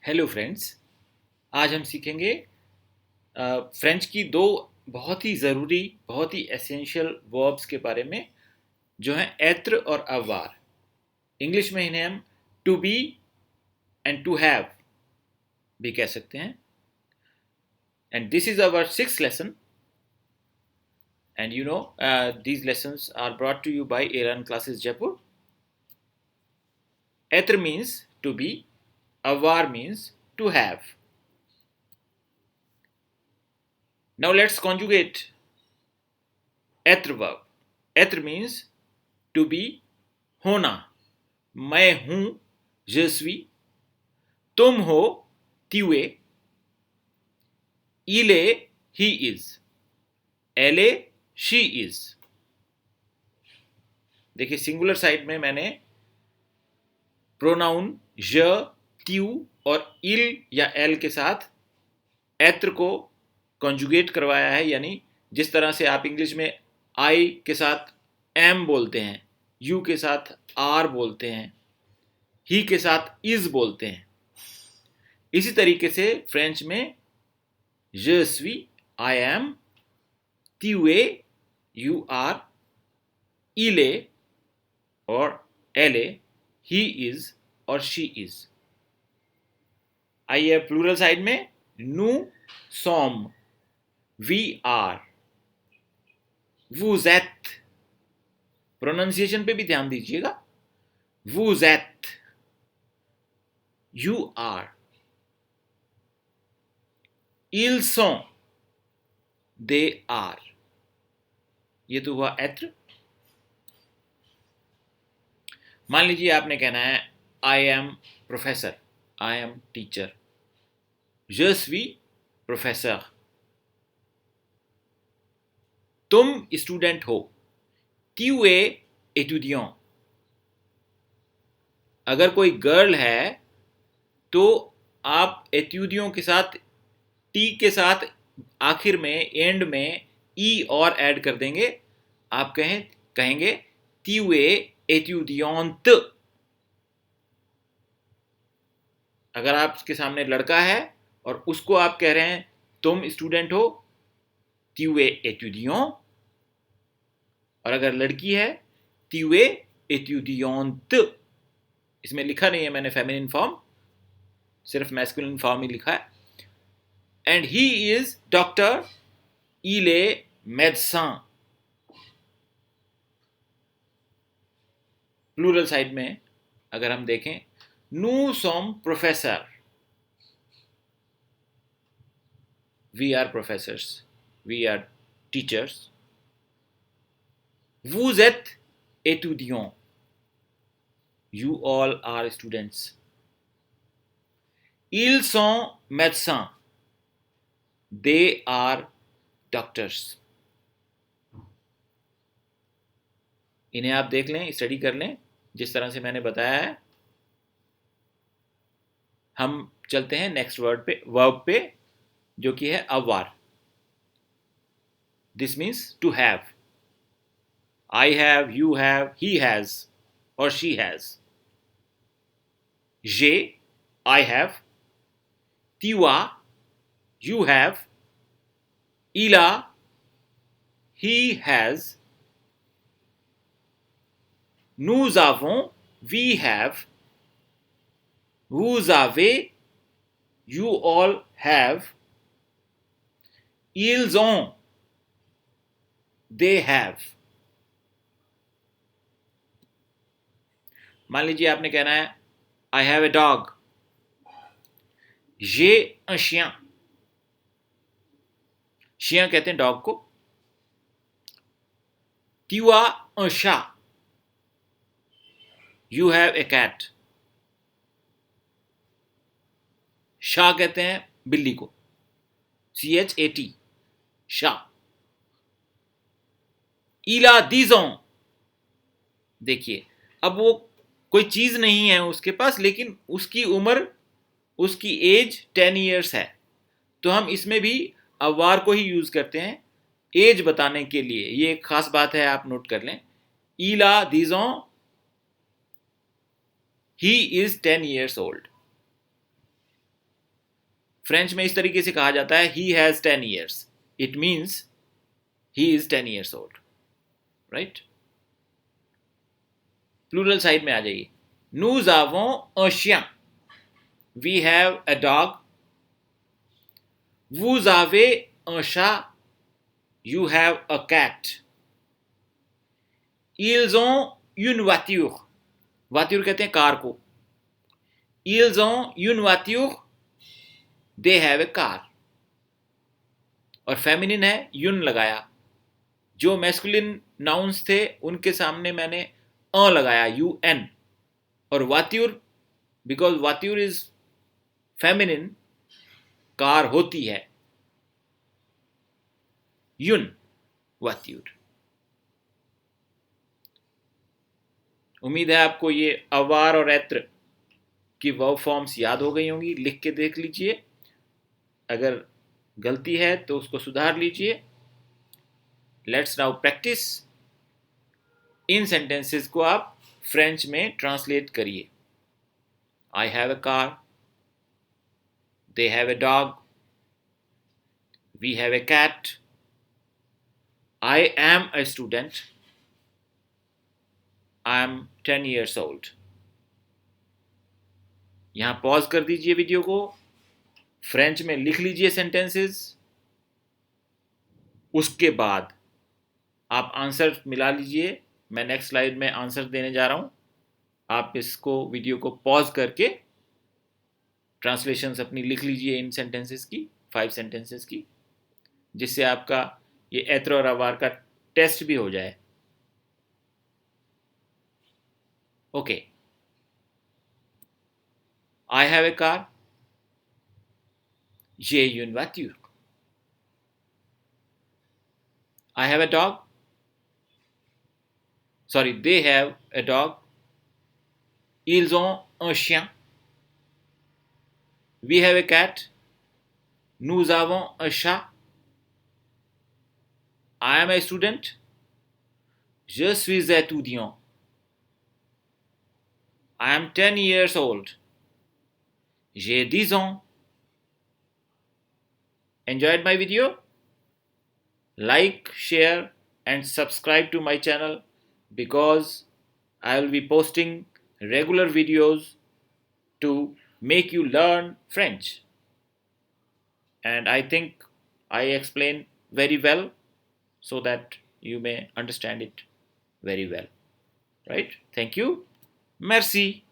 Hello friends. आज हम सीखेंगे फ्रेंच की दो बहुत ही ज़रूरी, बहुत ही एसेंशियल वर्ब्स के बारे में, जो हैं ऐत्र और अववार। इंग्लिश में इन्हें हम to be and to have भी कह सकते हैं। And this is our six lesson, and you know these lessons are brought to you by Aaron classes Jaipur. ऐत्र मीन्स टू बी, अववार means to have. Now let's conjugate ऐत्र verb. ऐत्र means to be, होना। मैं हूं, je suis. तुम हो, tu es. Il est, he is. Elle est, she is. देखिए सिंगुलर साइड में मैंने प्रोनाउन je, tu और il या elle के साथ ऐत्र को कॉन्जुगेट करवाया है, यानी जिस तरह से आप इंग्लिश में आई के साथ एम बोलते हैं, यू के साथ आर बोलते हैं, ही के साथ इज बोलते हैं, इसी तरीके से फ्रेंच में je suis, I am, tu es, you are, il est और elle est, he is और she is। आइए प्लूरल साइड में nous sommes, we are, vous êtes। Pronunciation पे भी ध्यान दीजिएगा। vous êtes, you are, ils sont, they are। ये तो हुआ ऐत्र। मान लीजिए आपने कहना है I am professor, I am teacher, je suis professor. तुम स्टूडेंट हो, tu es étudiant। अगर कोई गर्ल है तो आप एट्यूडियों के साथ टी के साथ आखिर में एंड में ई और ऐड कर देंगे। आप कहेंगे tu es étudiante। अगर आपके सामने लड़का है और उसको आप कह रहे हैं तुम स्टूडेंट हो, tu es étudiant। और अगर लड़की है, tu es étudiante। इसमें लिखा नहीं है मैंने फेमिनिन फॉर्म, सिर्फ मैस्कुलिन फॉर्म ही लिखा है। And he is doctor, il est médecin। Plural side में अगर हम देखें, nous sommes professeurs, we are professors, we are teachers। vous êtes étudiants, you all are students। ils sont médecins, they are doctors। इन्हें आप देख लें, study कर लें जिस तरह से मैंने बताया है। हम चलते हैं नेक्स्ट वर्ब पे, जो कि है अववार। This means to have. I have, you have, he has और शी हैज। जे, I have, tu as, you have, il a, he has, nous avons, we have, vous avez, you all have, ils ont, they have। मान लीजिए आपने कहना है I have a dog, j'ai un chien। chien कहते हैं dog को। tu as un chat, you have a cat। Shah कहते हैं बिल्ली को, chat, Shah. il a 10 ans। देखिए अब वो कोई चीज नहीं है उसके पास, लेकिन उसकी उम्र, उसकी एज 10 ईयर्स है। तो हम इसमें भी अववार को ही यूज करते हैं एज बताने के लिए। ये एक खास बात है, आप नोट कर लें। il a 10 ans, he is 10 years old। French में इस तरीके से कहा जाता है, he has 10 years, it means he is 10 years old, right. Plural side में आ जाइए, nous avons un chien, we have a dog, vous avez un chat, you have a cat, ils ont une voiture, voiture कहते हैं car को, ils ont une voiture, they have a car, और feminine है, यून लगाया। जो masculine nouns थे उनके सामने मैंने अ लगाया, यू एन, और वात्यूर, बिकॉज वात्यूर इज फेमिनिन, कार होती है, युन वात्यूर। उम्मीद है आपको ये अवार और ऐत्र की वर्ब फॉर्म्स याद हो गई होंगी, लिख के देख लीजिए, अगर गलती है तो उसको सुधार लीजिए। Let's now practice. In sentences को आप फ्रेंच में ट्रांसलेट करिए। I have a car, they have a dog, we have a cat, I am a student, I am 10 years old। यहां पॉज कर दीजिए वीडियो को, फ्रेंच में लिख लीजिए सेंटेंसेस, उसके बाद आप आंसर मिला लीजिए। मैं नेक्स्ट स्लाइड में आंसर देने जा रहा हूं, आप इसको वीडियो को पॉज करके ट्रांसलेशंस अपनी लिख लीजिए इन सेंटेंसेस की, 5 सेंटेंसेस की, जिससे आपका ये ऐत्र और अवार का टेस्ट भी हो जाए। Okay, I have a car, j'ai une voiture, I have a dog, sorry, they have a dog, ils ont un chien, we have a cat, nous avons un chat, I am a student, je suis étudiant, I am 10 years old, j'ai 10 ans। Enjoyed my video? Like, share and subscribe to my channel, because I will be posting regular videos to make you learn French. And I think I explain very well so that you may understand it very well. Right? Thank you. Merci.